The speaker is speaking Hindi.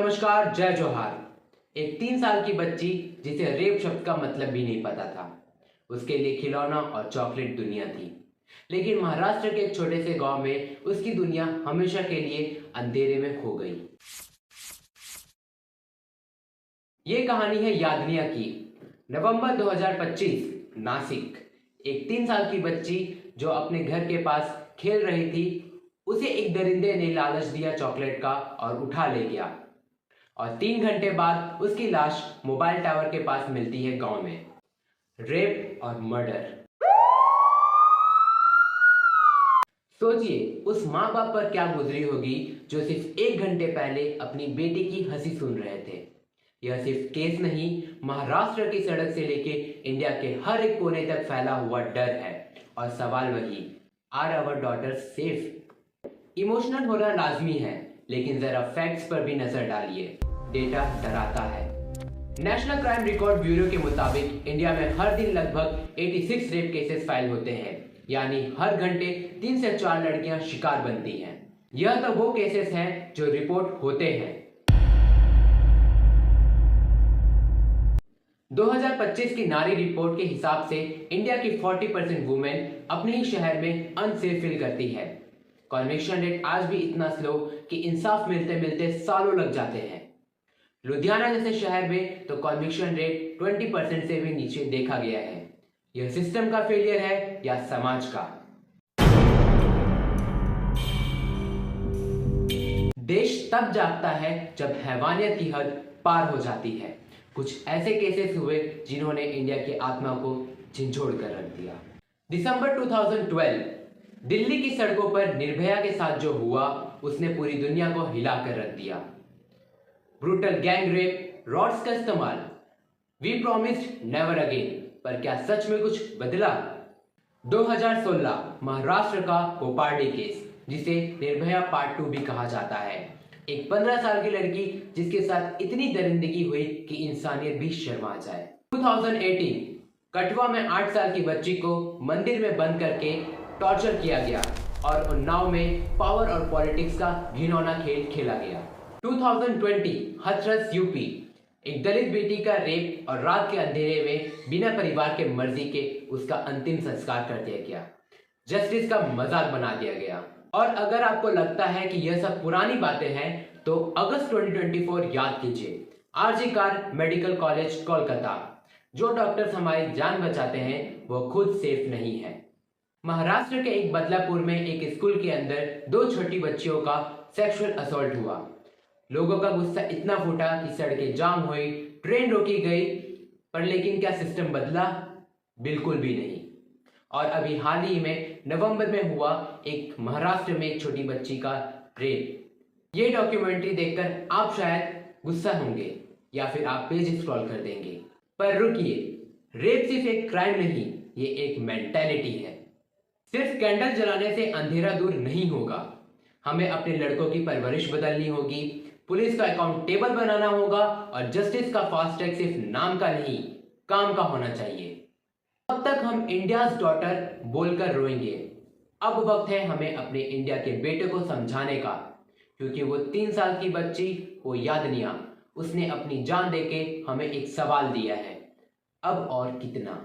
नमस्कार, जय जोहार। एक 3 साल की बच्ची जिसे रेप शब्द का मतलब भी नहीं पता था, उसके लिए खिलौना और चॉकलेट दुनिया थी। लेकिन महाराष्ट्र के एक छोटे से गांव में उसकी दुनिया हमेशा के लिए अंधेरे में खो गई। ये कहानी है यादनिया की। नवंबर 2025, नासिक। एक 3 साल की बच्ची जो अपने घर के पास खेल रही थी, उसे एक दरिंदे ने लालच दिया चॉकलेट का और उठा ले गया। और 3 घंटे बाद उसकी लाश मोबाइल टावर के पास मिलती है गांव में। रेप और मर्डर। सोचिए उस माँ बाप पर क्या गुजरी होगी जो सिर्फ 1 घंटे पहले अपनी बेटी की हंसी सुन रहे थे। यह सिर्फ केस नहीं, महाराष्ट्र की सड़क से लेके इंडिया के हर एक कोने तक फैला हुआ डर है। और सवाल वही, are our daughter safe? Emotional होना लाजमी है, लेकिन जरा फैक्ट्स पर भी नजर डालिए। डेटा डराता है। नेशनल क्राइम रिकॉर्ड ब्यूरो के मुताबिक इंडिया में हर दिन लगभग 86 रेप केसेस फाइल होते हैं, यानी हर घंटे 3 से 4 लड़कियां शिकार बनती हैं। यह तो वो केसेस हैं जो रिपोर्ट होते हैं। 2025 की नारी रिपोर्ट के हिसाब से इंडिया की 40% वुमेन अपने ही शहर में अनसेफ फील करती है। कन्विक्शन रेट आज भी इतना स्लो कि इंसाफ मिलते मिलते सालों लग जाते हैं। लुधियाना जैसे शहर में तो कन्विक्शन रेट 20% से भी नीचे देखा गया है। यह सिस्टम का फेलियर है या समाज का? देश तब जागता है जब हैवानियत की हद पार हो जाती है। कुछ ऐसे केसेस हुए जिन्होंने इंडिया की आत्मा को झंझोड़ कर रख दिया। दिसंबर 2012 दिल्ली की सड़कों पर निर्भया के साथ जो हुआ, उसने पूरी दुनिया को हिला कर रख दिया। ब्रूटल गैंग रेप, रॉड्स का इस्तेमाल। वी प्रॉमिस्ड नेवर अगेन, पर क्या सच में कुछ बदला? 2016 महाराष्ट्र का कोपार्डी केस, जिसे निर्भया पार्ट 2 भी कहा जाता है। एक 15 साल की लड़की जिसके साथ इतनी दरिंदगी हुई कि इंसानियत भी शर्मा जाए। 2018 कठुआ में 8 साल की बच्ची को मंदिर में बंद करके टॉर्चर किया गया और उन्नाव में पावर और पॉलिटिक्स का घिनौना खेल खेला गया। 2020 हाथरस यूपी, एक दलित बेटी का रेप और रात के अंधेरे में बिना परिवार के मर्जी के उसका अंतिम संस्कार कर दिया गया। जस्टिस का मजाक बना दिया गया। और अगर आपको लगता है कि यह सब पुरानी बातें हैं, तो अगस्त 2024 याद कीजिए। RG Kar medical college Kolkata. जो डॉक्टर्स हमारी जान बचाते हैं वो खुद सेफ नहीं है। महाराष्ट्र के एक बदलापुर में एक स्कूल के अंदर 2 छोटी बच्चियों का सेक्सुअल असॉल्ट हुआ। लोगों का गुस्सा इतना फूटा कि सड़कें जाम हुई, ट्रेन रोकी गई, पर लेकिन क्या सिस्टम बदला? बिल्कुल भी नहीं। और अभी हाल ही में नवंबर में हुआ एक महाराष्ट्र में एक छोटी बच्ची का रेप। ये डॉक्यूमेंट्री देखकर आप शायद गुस्सा होंगे या फिर आप पेज स्क्रॉल कर देंगे, पर रुकिए, रेप सिर्फ एक क्राइम नहीं, ये एक मेंटालिटी है। सिर्फ कैंडल जलाने से अंधेरा दूर नहीं होगा। हमें अपने लड़कों की परवरिश बदलनी होगी, पुलिस का अकाउंटेबल बनाना होगा और जस्टिस का फास्ट ट्रैक सिर्फ नाम का नहीं, काम का होना चाहिए। तब तक हम इंडियाज डॉटर बोलकर रोएंगे। अब वक्त है हमें अपने इंडिया के बेटे को समझाने का, क्योंकि वो 3 साल की बच्ची, वो यादनिया, उसने अपनी जान देके हमें एक सवाल दिया है, अब और कितना?